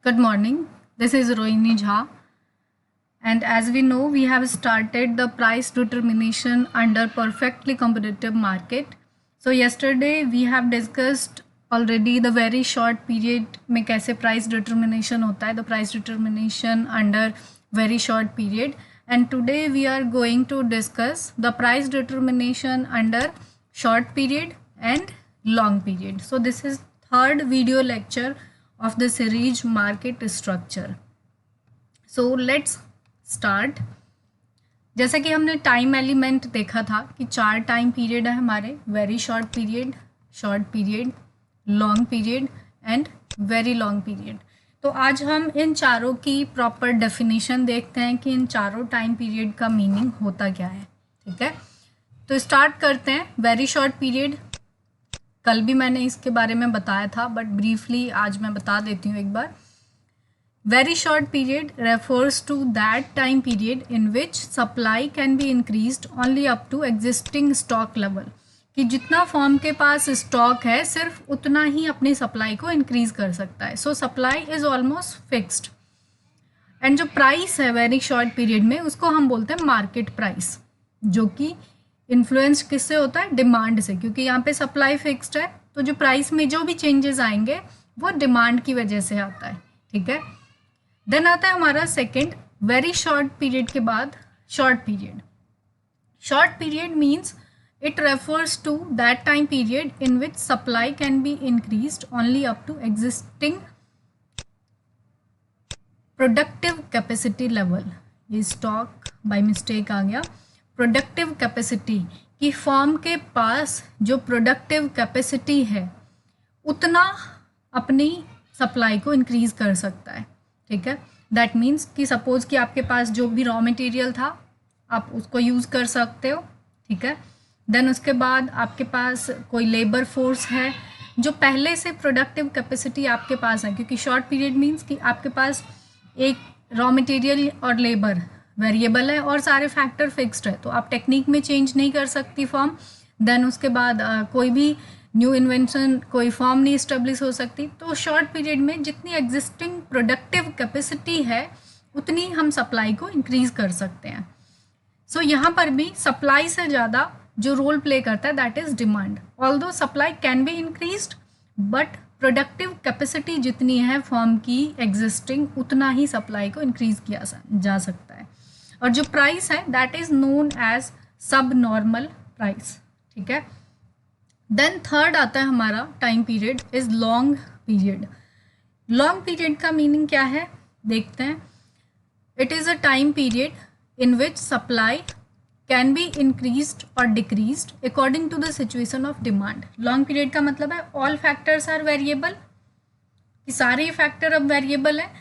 Good morning. This is Rohini Jha. And as we know, we have started the price determination under perfectly competitive market. So yesterday we have discussed already the very short period में कैसे price determination होता है, the price determination under very short period. And today we are going to discuss the price determination under short period and long period. So this is third video lecture of the series market structure. So let's start. जैसा कि हमने time element देखा था कि 4 time period है हमारे, very short period, long period and very long period. तो आज हम इन चारों की प्रॉपर डेफिनेशन देखते हैं कि इन चारों टाइम पीरियड का मीनिंग होता क्या है। ठीक है, तो स्टार्ट करते हैं। वेरी शॉर्ट पीरियड, कल भी मैंने इसके बारे में बताया था बट ब्रीफली आज मैं बता देती हूँ एक बार। Very short period refers to that time period in which supply can be increased only up to existing stock level, कि जितना फॉर्म के पास स्टॉक है सिर्फ उतना ही अपनी सप्लाई को इंक्रीज कर सकता है। सो supply is almost fixed and जो प्राइस है वेरी शॉर्ट पीरियड में उसको हम बोलते हैं मार्केट प्राइस, जो कि इन्फ्लुएंस किससे होता है? डिमांड से, क्योंकि यहाँ पे सप्लाई फिक्स्ड है तो जो प्राइस में जो भी चेंजेस आएंगे वो डिमांड की वजह से आता है। ठीक है, देन आता है हमारा सेकेंड, वेरी शॉर्ट पीरियड के बाद short period. Short period means it refers to that time period in which supply can be increased only up to existing productive capacity level. ये स्टॉक बाय मिस्टेक आ गया। Productive capacity की form के पास जो productive capacity है उतना अपनी supply को इंक्रीज कर सकता है। ठीक है, दैट मीन्स कि सपोज कि आपके पास जो भी रॉ मटेरियल था आप उसको यूज़ कर सकते हो। ठीक है, देन उसके बाद आपके पास कोई लेबर फोर्स है जो पहले से प्रोडक्टिव कैपेसिटी आपके पास है, क्योंकि शॉर्ट पीरियड मीन्स कि आपके पास एक रॉ मटेरियल और लेबर वेरिएबल है और सारे फैक्टर फिक्स्ड है, तो आप टेक्निक में चेंज नहीं कर सकती फॉर्म। देन उसके बाद कोई भी न्यू इन्वेंशन कोई फॉर्म नहीं इस्टेब्लिश हो सकती। तो शॉर्ट पीरियड में जितनी एग्जिस्टिंग प्रोडक्टिव कैपेसिटी है उतनी हम सप्लाई को इंक्रीज कर सकते हैं। सो यहाँ पर भी सप्लाई से ज़्यादा जो रोल प्ले करता है that is demand. Although supply can be increased but productive capacity जितनी है फॉर्म की एग्जिस्टिंग उतना ही सप्लाई को इंक्रीज किया जा सकता है। और जो प्राइस है दैट इज़ नोन एज सब नॉर्मल प्राइस। ठीक है, देन थर्ड आता है हमारा time period is long period. Long period का मीनिंग क्या है देखते हैं। It is a time period in which supply can be increased और decreased according to the situation of demand. Long period का मतलब है ऑल फैक्टर्स आर वेरिएबल, कि सारे फैक्टर अब वेरिएबल हैं,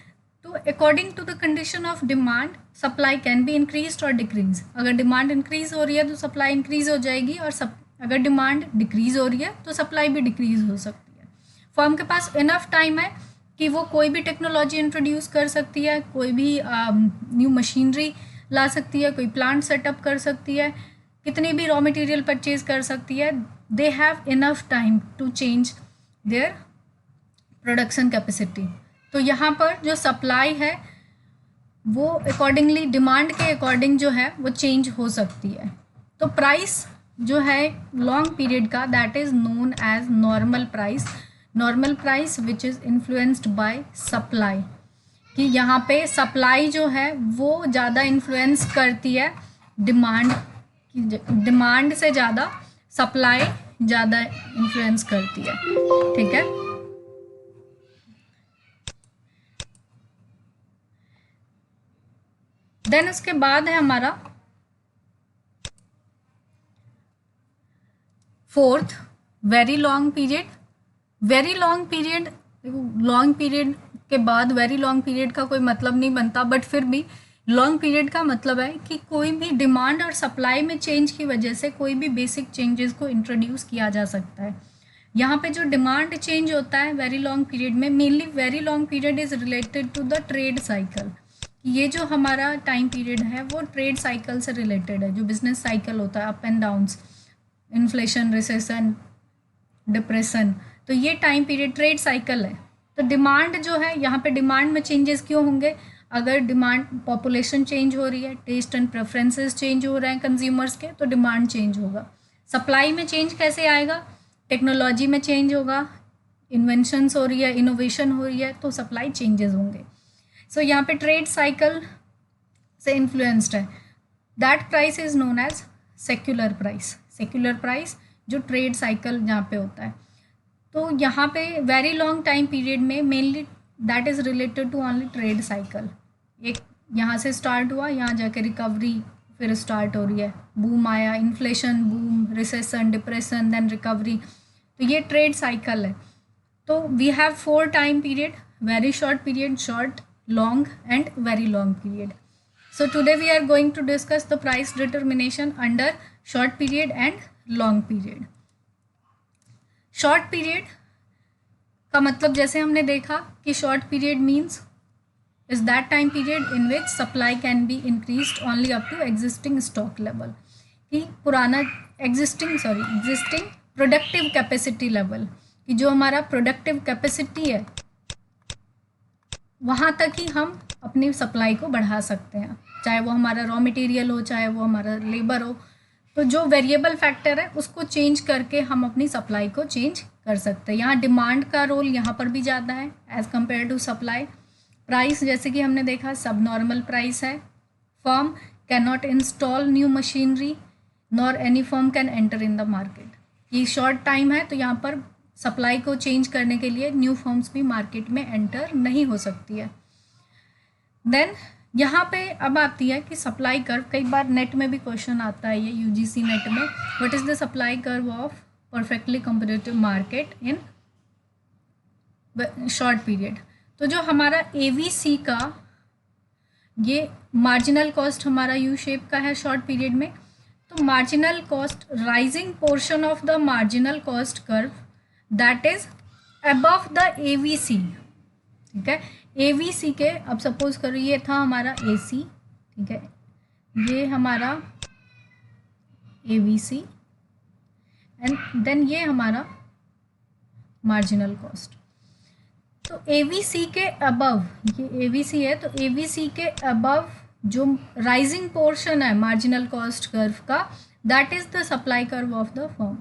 तो according to the condition of demand supply can be increased और डिक्रीज। अगर डिमांड इंक्रीज हो रही है तो सप्लाई इंक्रीज हो जाएगी और अगर डिमांड डिक्रीज हो रही है तो सप्लाई भी डिक्रीज हो सकती है। फर्म के पास इनफ टाइम है कि वो कोई भी टेक्नोलॉजी इंट्रोड्यूस कर सकती है, कोई भी न्यू मशीनरी ला सकती है, कोई प्लांट सेटअप कर सकती है, कितनी भी रॉ मटेरियल परचेज कर सकती है। They have enough time to change their production capacity. तो यहाँ पर जो सप्लाई है वो अकॉर्डिंगली डिमांड के अकॉर्डिंग जो है वो चेंज हो सकती है। तो प्राइस जो है लॉन्ग पीरियड का that is known as normal price which is influenced by supply, कि यहाँ पे सप्लाई जो है वो ज़्यादा इन्फ्लुएंस करती है डिमांड की, डिमांड से ज़्यादा सप्लाई ज़्यादा इन्फ्लुएंस करती है। ठीक है, देन उसके बाद है हमारा fourth very long period. Very long period, long period के बाद वेरी लॉन्ग पीरियड का कोई मतलब नहीं बनता, बट फिर भी लॉन्ग पीरियड का मतलब है कि कोई भी डिमांड और सप्लाई में चेंज की वजह से कोई भी बेसिक चेंजेस को इंट्रोड्यूस किया जा सकता है। यहाँ पे जो डिमांड चेंज होता है वेरी लॉन्ग पीरियड में, mainly very long period is related to the trade cycle. ये जो हमारा टाइम पीरियड है वो ट्रेड साइकिल से रिलेटेड है, जो बिजनेस साइकिल होता है up and downs, inflation, recession, depression, तो ये टाइम पीरियड ट्रेड साइकिल है। तो डिमांड जो है यहाँ पे डिमांड में चेंजेस क्यों होंगे? अगर डिमांड पॉपुलेशन चेंज हो रही है, टेस्ट एंड प्रेफरेंसेस चेंज हो रहे हैं कंज्यूमर्स के, तो डिमांड चेंज होगा। सप्लाई में चेंज कैसे आएगा? टेक्नोलॉजी में चेंज होगा, इन्वेंशंस हो रही है, इनोवेशन हो रही है, तो सप्लाई चेंजेस होंगे। सो यहाँ पे ट्रेड साइकिल से इन्फ्लुएंस्ड है। That price is known as secular price. Secular price जो ट्रेड साइकिल जहाँ पे होता है, तो यहाँ पे वेरी लॉन्ग टाइम पीरियड में mainly that is related to only trade cycle. एक यहाँ से स्टार्ट हुआ, यहाँ जाके रिकवरी फिर स्टार्ट हो रही है, बूम आया, inflation, boom, recession, depression, then recovery, तो ये ट्रेड साइकिल है। तो we have 4 time period, very short period, short, long and very long period. So today we are going to discuss the price determination under short period and long period. Short period का मतलब जैसे हमने देखा कि short period means is that time period in which supply can be increased only up to existing stock level. कि पुराना existing productive capacity level, कि जो हमारा productive capacity है वहाँ तक ही हम अपनी सप्लाई को बढ़ा सकते हैं, चाहे वो हमारा रॉ मटेरियल हो, चाहे वो हमारा लेबर हो। तो जो वेरिएबल फैक्टर है उसको चेंज करके हम अपनी सप्लाई को चेंज कर सकते हैं। यहाँ डिमांड का रोल यहाँ पर भी ज़्यादा है as compare to supply. Price जैसे कि हमने देखा सब नॉर्मल प्राइस है। Firm can not install new machinery nor any firm can enter in the market. ये शॉर्ट टाइम है तो यहाँ पर सप्लाई को चेंज करने के लिए न्यू फर्म्स भी मार्केट में एंटर नहीं हो सकती है। देन यहाँ पे अब आती है कि सप्लाई कर्व, कई बार नेट में भी क्वेश्चन आता है ये यूजीसी नेट में, what is the supply curve of perfectly competitive market in short period. तो जो हमारा एवीसी का ये मार्जिनल कॉस्ट हमारा यू शेप का है शॉर्ट पीरियड में, तो marginal cost, rising portion of the marginal cost curve that is above the AVC. ठीक है, एवीसी के, अब सपोज करो ये था हमारा एसी, ठीक है, ये हमारा एवीसी एंड देन ये हमारा मार्जिनल कॉस्ट। तो एवीसी के अबव, ये एवीसी है, तो एवीसी के अबव जो राइजिंग पोर्शन है मार्जिनल कॉस्ट कर्व का, that is the supply curve of the firm.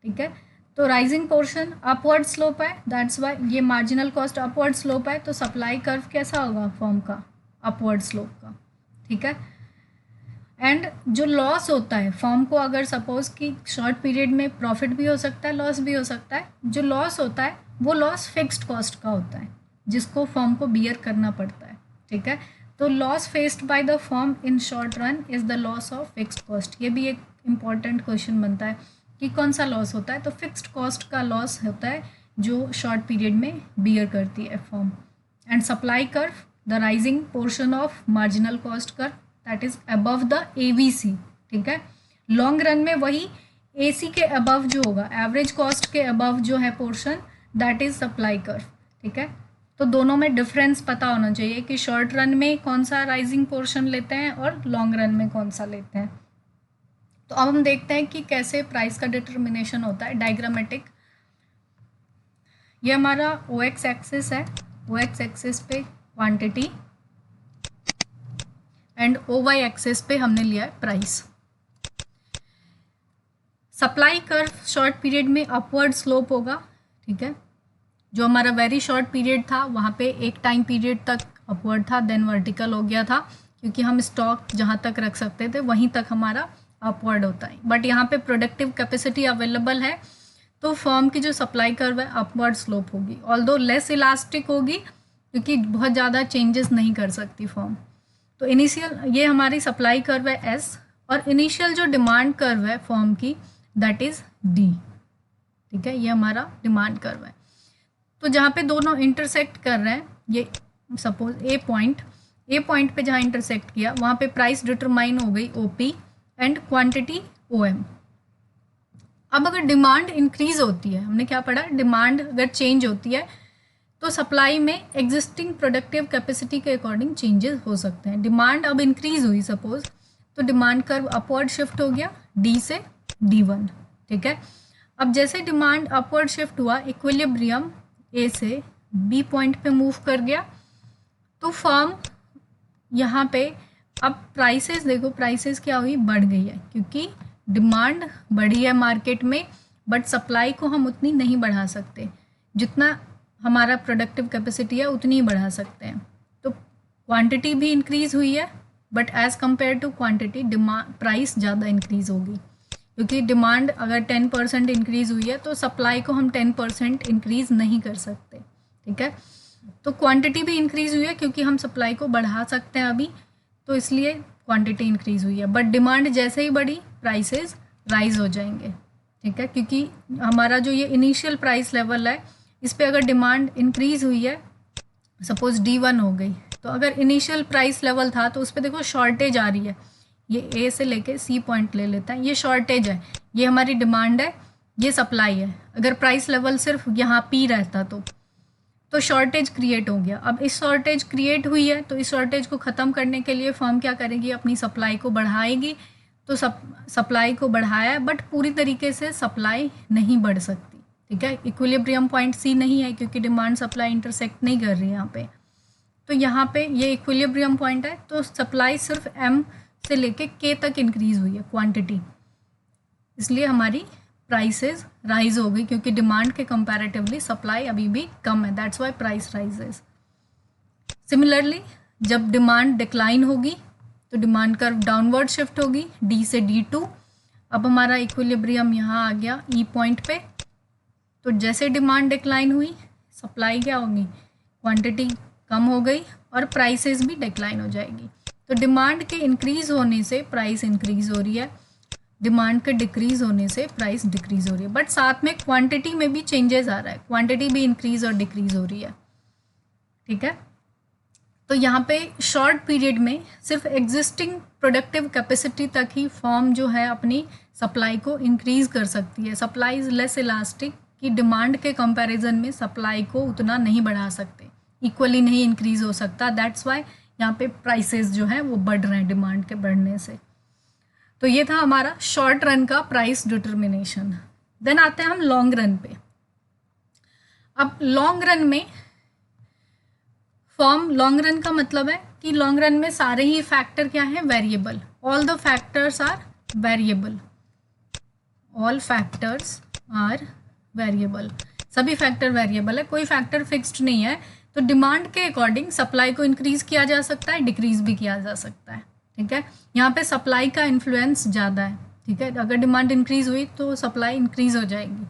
ठीक है, तो राइजिंग पोर्शन अपवर्ड स्लोप है, दैट्स वाई ये मार्जिनल कॉस्ट अपवर्ड स्लोप है, तो सप्लाई कर्व कैसा होगा फर्म का, अपवर्ड स्लोप का। ठीक है, एंड जो लॉस होता है फर्म को, अगर सपोज कि शॉर्ट पीरियड में प्रॉफिट भी हो सकता है, लॉस भी हो सकता है, जो लॉस होता है वो लॉस फिक्स्ड कॉस्ट का होता है जिसको फर्म को बियर करना पड़ता है। ठीक है, तो loss faced by the firm in short run is the loss of fixed cost. ये भी एक इम्पॉर्टेंट क्वेश्चन बनता है कि कौन सा लॉस होता है, तो फिक्स्ड कॉस्ट का लॉस होता है जो शॉर्ट पीरियड में बियर करती है firm. And supply curve, the rising portion of marginal cost curve that is above the AVC. ठीक है, लॉन्ग रन में वही एसी के अबव जो होगा, एवरेज कॉस्ट के अबव जो है portion, that is supply curve. ठीक है, तो दोनों में डिफरेंस पता होना चाहिए कि शॉर्ट रन में कौन सा राइजिंग पोर्शन लेते हैं और लॉन्ग रन में कौन सा लेते हैं। तो अब हम देखते हैं कि कैसे प्राइस का डिटर्मिनेशन होता है डायग्रामेटिक। ये हमारा OX एक्सिस है, OX एक्सिस पे क्वांटिटी एंड OY एक्सिस पे हमने लिया है price. Supply curve short period में अपवर्ड स्लोप होगा। ठीक है, जो हमारा वेरी शॉर्ट पीरियड था वहाँ पे एक टाइम पीरियड तक अपवर्ड था, देन वर्टिकल हो गया था, क्योंकि हम स्टॉक जहाँ तक रख सकते थे वहीं तक हमारा अपवर्ड होता है। बट यहाँ पे प्रोडक्टिव कैपेसिटी अवेलेबल है तो फर्म की जो सप्लाई कर्व है अपवर्ड स्लोप होगी, ऑल्दो लेस इलास्टिक होगी क्योंकि बहुत ज़्यादा चेंजेस नहीं कर सकती फर्म। तो इनिशियल ये हमारी सप्लाई कर्व है S, और इनिशियल जो डिमांड कर्व है फर्म की दैट इज़ D। ठीक है, ये हमारा डिमांड कर्व है। तो जहाँ पे दोनों इंटरसेक्ट कर रहे हैं, ये सपोज ए पॉइंट पे जहाँ इंटरसेक्ट किया वहाँ पे प्राइस डिटरमाइन हो गई OP एंड क्वांटिटी OM। अब अगर डिमांड इंक्रीज होती है, हमने क्या पढ़ा, डिमांड अगर चेंज होती है तो सप्लाई में एग्जिस्टिंग प्रोडक्टिव कैपेसिटी के अकॉर्डिंग चेंजेस हो सकते हैं। डिमांड अब इंक्रीज हुई सपोज, तो डिमांड कर्व अपवर्ड शिफ्ट हो गया D से D1। ठीक है, अब जैसे डिमांड अपवर्ड शिफ्ट हुआ, इक्विलिब्रियम A से बी पॉइंट पे मूव कर गया, तो फर्म यहाँ पे अब प्राइसेस देखो, प्राइसेस क्या हुई, बढ़ गई है क्योंकि डिमांड बढ़ी है मार्केट में, बट सप्लाई को हम उतनी नहीं बढ़ा सकते, जितना हमारा प्रोडक्टिव कैपेसिटी है उतनी ही बढ़ा सकते हैं। तो क्वांटिटी भी इंक्रीज़ हुई है, but as compare to quantity demand price ज़्यादा इंक्रीज़ होगी, क्योंकि डिमांड अगर 10% इंक्रीज़ हुई है तो सप्लाई को हम 10% इंक्रीज़ नहीं कर सकते, ठीक है। तो क्वांटिटी भी इंक्रीज़ हुई है क्योंकि हम सप्लाई को बढ़ा सकते हैं अभी, तो इसलिए क्वांटिटी इंक्रीज़ हुई है, बट डिमांड जैसे ही बढ़ी प्राइसेस राइज हो जाएंगे, ठीक है, क्योंकि हमारा जो ये इनिशियल प्राइस लेवल है इस पे अगर डिमांड इंक्रीज़ हुई है, सपोज D1 हो गई, तो अगर इनिशियल प्राइस लेवल था तो उस पर देखो शॉर्टेज आ रही है, ये ए से लेके सी पॉइंट ले लेता है, ये शॉर्टेज है, ये हमारी डिमांड है, ये सप्लाई है। अगर प्राइस लेवल सिर्फ यहाँ पी रहता तो शॉर्टेज क्रिएट हो गया। अब इस शॉर्टेज क्रिएट हुई है तो इस शॉर्टेज को ख़त्म करने के लिए फर्म क्या करेगी, अपनी सप्लाई को बढ़ाएगी। तो सप्लाई को बढ़ाया है, बट पूरी तरीके से सप्लाई नहीं बढ़ सकती, ठीक है। इक्विलिब्रियम पॉइंट सी नहीं है क्योंकि डिमांड सप्लाई इंटरसेक्ट नहीं कर रही है यहाँ पे, तो यहाँ पे ये इक्विलिब्रियम पॉइंट है, तो सप्लाई सिर्फ एम से लेके के तक इंक्रीज़ हुई है क्वांटिटी, इसलिए हमारी प्राइसेस राइज हो गई क्योंकि डिमांड के कंपैरेटिवली सप्लाई अभी भी कम है, that's why price rises. Similarly जब डिमांड डिक्लाइन होगी तो डिमांड कर्व डाउनवर्ड शिफ्ट होगी डी से D2। अब हमारा इक्विलिब्रियम यहाँ आ गया ई पॉइंट पे, तो जैसे डिमांड डिक्लाइन हुई सप्लाई क्या होगी, क्वांटिटी कम हो गई और प्राइसेस भी डिक्लाइन हो जाएगी। तो डिमांड के इंक्रीज़ होने से प्राइस इंक्रीज़ हो रही है, डिमांड के डिक्रीज़ होने से प्राइस डिक्रीज़ हो रही है, बट साथ में क्वांटिटी में भी चेंजेस आ रहा है, क्वांटिटी भी इंक्रीज़ और डिक्रीज़ हो रही है, ठीक है। तो यहाँ पे शॉर्ट पीरियड में सिर्फ एग्जिस्टिंग प्रोडक्टिव कैपेसिटी तक ही फर्म जो है अपनी सप्लाई को इंक्रीज़ कर सकती है। सप्लाई इज़ लेस इलास्टिक, कि डिमांड के कंपैरिजन में सप्लाई को उतना नहीं बढ़ा सकते, इक्वली नहीं इंक्रीज़ हो सकता, दैट्स वाई यहाँ पे प्राइसेस जो है वो बढ़ रहे हैं डिमांड के बढ़ने से। तो ये था हमारा शॉर्ट रन का प्राइस डिटर्मिनेशन। देन आते हैं हम लॉन्ग रन पे। अब लॉन्ग रन में फॉर्म, लॉन्ग रन का मतलब है कि लॉन्ग रन में सारे ही फैक्टर क्या है, variable, all the factors are variable, all factors are variable, सभी फैक्टर वेरिएबल है, कोई फैक्टर फिक्स्ड नहीं है। तो डिमांड के अकॉर्डिंग सप्लाई को इंक्रीज़ किया जा सकता है, डिक्रीज़ भी किया जा सकता है, ठीक है। यहाँ पे सप्लाई का इन्फ्लुएंस ज़्यादा है, ठीक है, अगर डिमांड इंक्रीज़ हुई तो सप्लाई इंक्रीज़ हो जाएगी।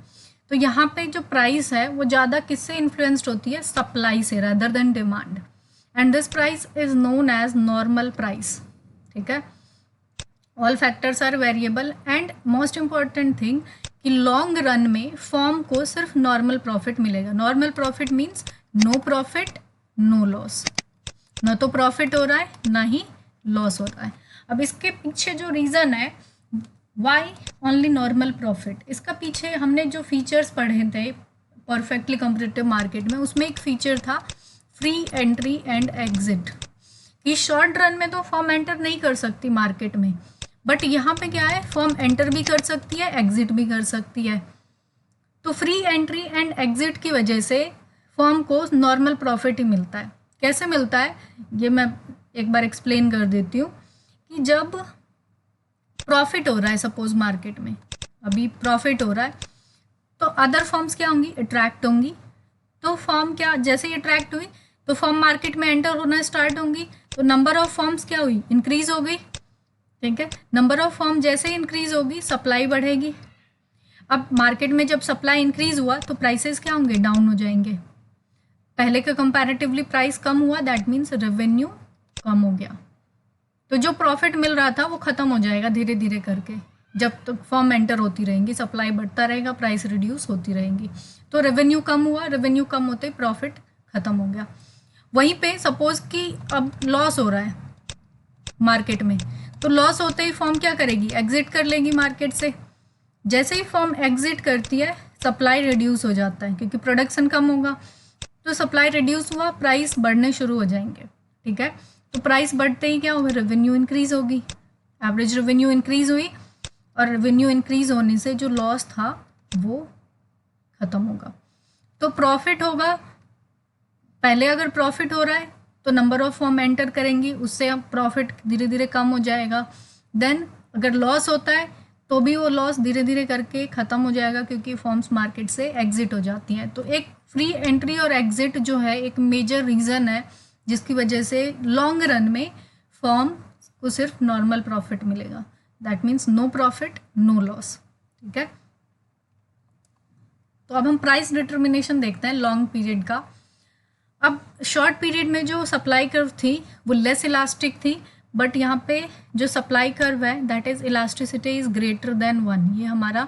तो यहाँ पे जो प्राइस है वो ज़्यादा किससे इन्फ्लुएंस्ड होती है, सप्लाई से, rather than demand, and this price is known as normal price, ठीक है। All factors are variable and most important thing कि लॉन्ग रन में फर्म को सिर्फ नॉर्मल प्रॉफिट मिलेगा। Normal profit means no profit no loss, न तो profit हो रहा है ना ही लॉस हो रहा है। अब इसके पीछे जो रीज़न है वाई ओनली नॉर्मल प्रॉफिट, इसका पीछे हमने जो फीचर्स पढ़े थे परफेक्टली कॉम्पिटिटिव मार्केट में, उसमें एक फीचर था फ्री एंट्री एंड एग्जिट, कि शॉर्ट रन में तो फर्म एंटर नहीं कर सकती मार्केट में, बट यहाँ पे क्या है, फर्म एंटर भी कर सकती है, एग्जिट भी कर सकती है। तो फ्री एंट्री एंड एग्जिट की वजह से फर्म को नॉर्मल प्रॉफिट ही मिलता है। कैसे मिलता है ये मैं एक बार एक्सप्लेन कर देती हूँ, कि जब प्रॉफिट हो रहा है सपोज मार्केट में, अभी प्रॉफिट हो रहा है, तो अदर फर्म्स क्या होंगी, अट्रैक्ट होंगी। तो फर्म क्या, जैसे ही अट्रैक्ट हुई तो फर्म मार्केट में एंटर होना स्टार्ट होंगी, तो नंबर ऑफ फर्म्स क्या हुई, इंक्रीज हो गई, ठीक है। नंबर ऑफ फर्म जैसे ही इंक्रीज होगी सप्लाई बढ़ेगी। अब मार्केट में जब सप्लाई इंक्रीज हुआ तो प्राइसेस क्या होंगे, डाउन हो जाएंगे। पहले के कंपैरेटिवली प्राइस कम हुआ, दैट मीन्स रेवेन्यू कम हो गया, तो जो प्रॉफिट मिल रहा था वो ख़त्म हो जाएगा धीरे धीरे करके। जब तक तो फर्म एंटर होती रहेंगी, सप्लाई बढ़ता रहेगा, प्राइस रिड्यूस होती रहेंगी, तो रेवेन्यू कम हुआ, रेवेन्यू कम होते ही प्रॉफिट ख़त्म हो गया। वहीं पे सपोज कि अब लॉस हो रहा है मार्केट में, तो लॉस होते ही फर्म क्या करेगी, एग्जिट कर लेगी मार्केट से। जैसे ही फर्म एग्जिट करती है सप्लाई रिड्यूस हो जाता है क्योंकि प्रोडक्शन कम होगा, तो सप्लाई रिड्यूस हुआ, प्राइस बढ़ने शुरू हो जाएंगे, ठीक है। तो प्राइस बढ़ते ही क्या होगा, रेवेन्यू इंक्रीज होगी, एवरेज रेवेन्यू इंक्रीज हुई, और रेवेन्यू इंक्रीज होने से जो लॉस था वो ख़त्म होगा। तो प्रॉफिट होगा पहले अगर प्रॉफिट हो रहा है तो नंबर ऑफ फॉर्म एंटर करेंगी, उससे अब प्रॉफिट धीरे धीरे कम हो जाएगा। देन अगर लॉस होता है तो भी वो लॉस धीरे धीरे करके ख़त्म हो जाएगा, क्योंकि फॉर्म्स मार्केट से एग्जिट हो जाती हैं। तो एक फ्री एंट्री और एग्जिट जो है एक मेजर रीज़न है जिसकी वजह से लॉन्ग रन में फॉर्म को सिर्फ नॉर्मल प्रॉफिट मिलेगा। That means no profit no loss. ठीक है, तो अब हम प्राइस डिटर्मिनेशन देखते हैं लॉन्ग पीरियड का। अब शॉर्ट पीरियड में जो सप्लाई कर्व थी वो लेस इलास्टिक थी, बट यहाँ पे जो सप्लाई कर्व है that is elasticity is greater than 1। ये हमारा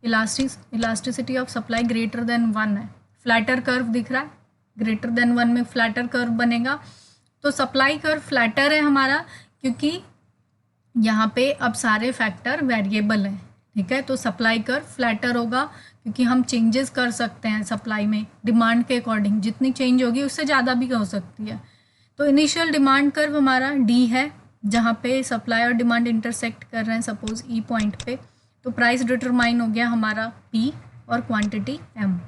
elasticity of supply greater than 1 है। फ्लैटर कर्व दिख रहा है, ग्रेटर देन 1 में फ्लैटर कर्व बनेगा। तो सप्लाई कर्व फ्लैटर है हमारा, क्योंकि यहाँ पे अब सारे फैक्टर वेरिएबल हैं। ठीक है, तो सप्लाई कर्व फ्लैटर होगा क्योंकि हम चेंजेस कर सकते हैं सप्लाई में डिमांड के अकॉर्डिंग, जितनी चेंज होगी उससे ज़्यादा भी हो सकती है। तो इनिशियल डिमांड कर्व हमारा डी है, जहाँ पे सप्लाई और डिमांड इंटरसेक्ट कर रहे हैं सपोज ई पॉइंट पे। तो प्राइस डिटरमाइन हो गया हमारा पी और क्वांटिटी एम।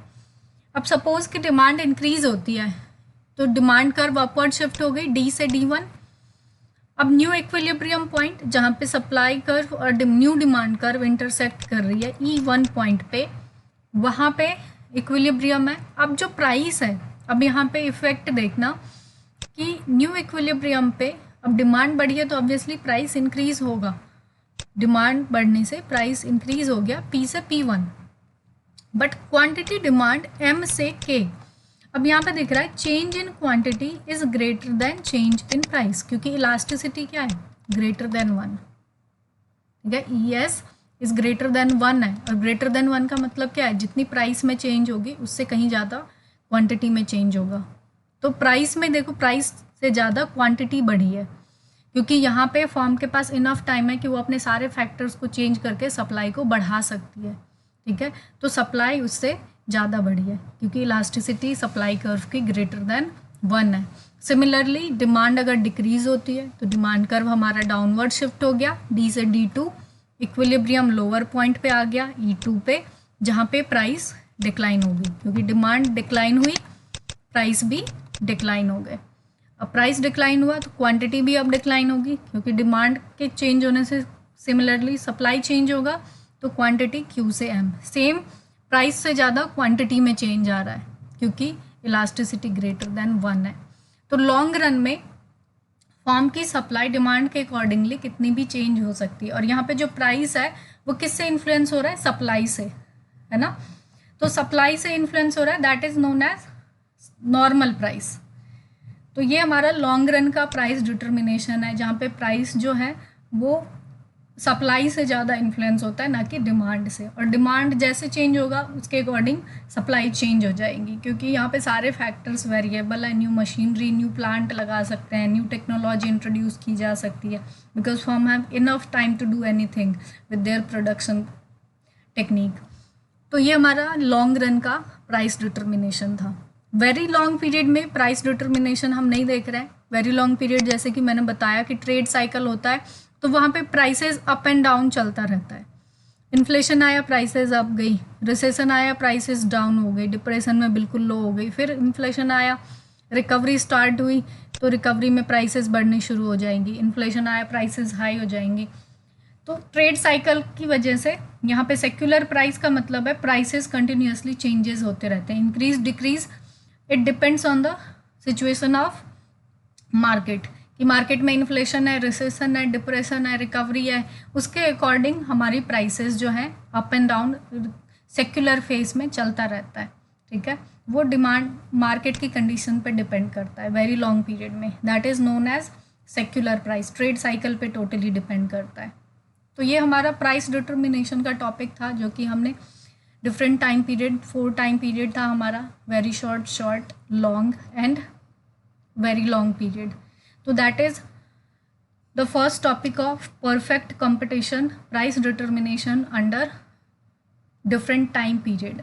अब सपोज कि डिमांड इंक्रीज होती है तो डिमांड कर्व अपवर्ड शिफ्ट हो गई डी से D1। अब न्यू इक्विलिब्रियम पॉइंट जहाँ पे सप्लाई कर्व और न्यू डिमांड कर्व इंटरसेक्ट कर रही है E1 पॉइंट पे, वहाँ पे इक्विलिब्रियम है। अब जो प्राइस है, अब यहाँ पे इफेक्ट देखना कि न्यू इक्विलिब्रियम पे अब डिमांड बढ़ी है तो ऑब्वियसली प्राइस इंक्रीज होगा। डिमांड बढ़ने से प्राइस इंक्रीज हो गया P से P1, but quantity demand M से K। अब यहाँ पे दिख रहा है change in quantity is greater than change in price, क्योंकि इलास्टिसिटी क्या है ग्रेटर देन 1। ठीक है, ES इज ग्रेटर देन 1 है, और ग्रेटर देन 1 का मतलब क्या है, जितनी प्राइस में चेंज होगी उससे कहीं ज़्यादा क्वांटिटी में चेंज होगा। तो प्राइस में देखो प्राइस से ज़्यादा क्वांटिटी बढ़ी है, क्योंकि यहाँ पे फॉर्म के पास इनफ टाइम है कि वो अपने सारे फैक्टर्स को चेंज करके सप्लाई को बढ़ा सकती है। ठीक है, तो सप्लाई उससे ज़्यादा बढ़ी है क्योंकि इलास्टिसिटी सप्लाई कर्व की ग्रेटर देन 1 है। सिमिलरली डिमांड अगर डिक्रीज होती है तो डिमांड कर्व हमारा डाउनवर्ड शिफ्ट हो गया डी से D2। इक्विलिब्रियम लोअर पॉइंट पे आ गया E2 पे, जहाँ पे प्राइस डिक्लाइन होगी, क्योंकि डिमांड डिक्लाइन हुई प्राइस भी डिक्लाइन हो गए। अब प्राइस डिक्लाइन हुआ तो क्वांटिटी भी अब डिक्लाइन होगी, क्योंकि डिमांड के चेंज होने से सिमिलरली सप्लाई चेंज होगा, तो क्वांटिटी Q से M। सेम प्राइस से ज़्यादा क्वांटिटी में चेंज आ रहा है क्योंकि इलास्टिसिटी ग्रेटर देन 1 है। तो लॉन्ग रन में फॉर्म की सप्लाई डिमांड के अकॉर्डिंगली कितनी भी चेंज हो सकती है। और यहाँ पे जो प्राइस है वो किससे इन्फ्लुएंस हो रहा है, सप्लाई से, है ना। तो सप्लाई से इन्फ्लुएंस हो रहा है, that is known as normal price. तो ये हमारा लॉन्ग रन का प्राइस डिटर्मिनेशन है, जहाँ पे प्राइस जो है वो सप्लाई से ज़्यादा इन्फ्लुएंस होता है, ना कि डिमांड से। और डिमांड जैसे चेंज होगा उसके अकॉर्डिंग सप्लाई चेंज हो जाएगी, क्योंकि यहाँ पे सारे फैक्टर्स वेरिएबल है। न्यू मशीनरी, न्यू प्लांट लगा सकते हैं, न्यू टेक्नोलॉजी इंट्रोड्यूस की जा सकती है, because firm have enough time to do anything with their production technique. तो ये हमारा लॉन्ग रन का प्राइस डिटर्मिनेशन था। वेरी लॉन्ग पीरियड में प्राइस डिटर्मिनेशन हम नहीं देख रहे हैं। वेरी लॉन्ग पीरियड जैसे कि मैंने बताया कि ट्रेड साइकिल होता है, तो वहाँ पे प्राइसेस अप एंड डाउन चलता रहता है। इन्फ्लेशन आया प्राइसेस अप गई, रिसेशन आया प्राइसेस डाउन हो गई, डिप्रेशन में बिल्कुल लो हो गई, फिर इन्फ्लेशन आया, रिकवरी स्टार्ट हुई तो रिकवरी में प्राइसेस बढ़नी शुरू हो जाएंगी, इन्फ्लेशन आया प्राइसेस हाई हो जाएंगी। तो ट्रेड साइकिल की वजह से यहाँ पे सेक्युलर प्राइस का मतलब है प्राइसेस कंटिन्यूसली चेंजेस होते रहते हैं, increase decrease, it depends on the situation of market, कि मार्केट में इन्फ्लेशन है, रिसेशन है, डिप्रेशन है, रिकवरी है, उसके अकॉर्डिंग हमारी प्राइसेस जो है up and down secular phase में चलता रहता है। ठीक है, वो डिमांड मार्केट की कंडीशन पे डिपेंड करता है वेरी लॉन्ग पीरियड में, that is known as secular price. Trade cycle पे टोटली डिपेंड करता है। तो ये हमारा प्राइस डिटर्मिनेशन का टॉपिक था, जो कि हमने different time period, 4 time period था हमारा, very short, short, long and very long period. तो that is the first topic of perfect competition, price determination under different time period.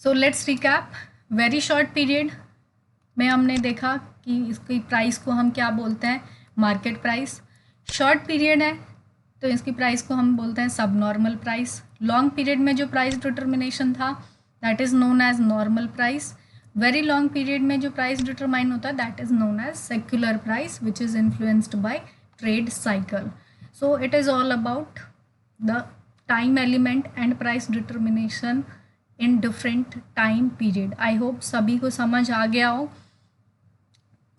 So let's recap. Very short period में हमने देखा कि इसकी price को हम क्या बोलते हैं, मार्केट प्राइस। शॉर्ट पीरियड है तो इसकी प्राइस को हम बोलते हैं सब नॉर्मल प्राइस। लॉन्ग पीरियड में जो प्राइस डिटर्मिनेशन था that is known as normal price. Very long period में जो प्राइस डिटरमाइन होता है that is known as secular price which is influenced by trade cycle. So it is all about the time element and price determination in different time period. I hope सभी को समझ आ गया हो.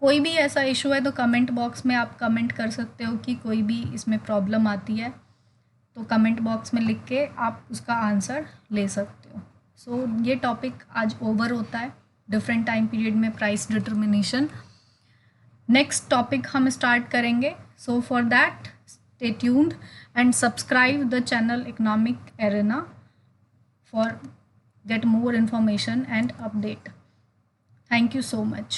कोई भी ऐसा इशू है तो कमेंट बॉक्स में आप कमेंट कर सकते हो कि कोई भी इसमें प्रॉब्लम आती है तो कमेंट बॉक्स में लिख के आप उसका आंसर ले सकते हो. सो ये टॉपिक आज ओवर होता है डिफरेंट टाइम पीरियड में प्राइस डिटर्मिनेशन. नेक्स्ट टॉपिक हम स्टार्ट करेंगे. So for that stay tuned and subscribe the channel economic arena for get more information and update. Thank you so much.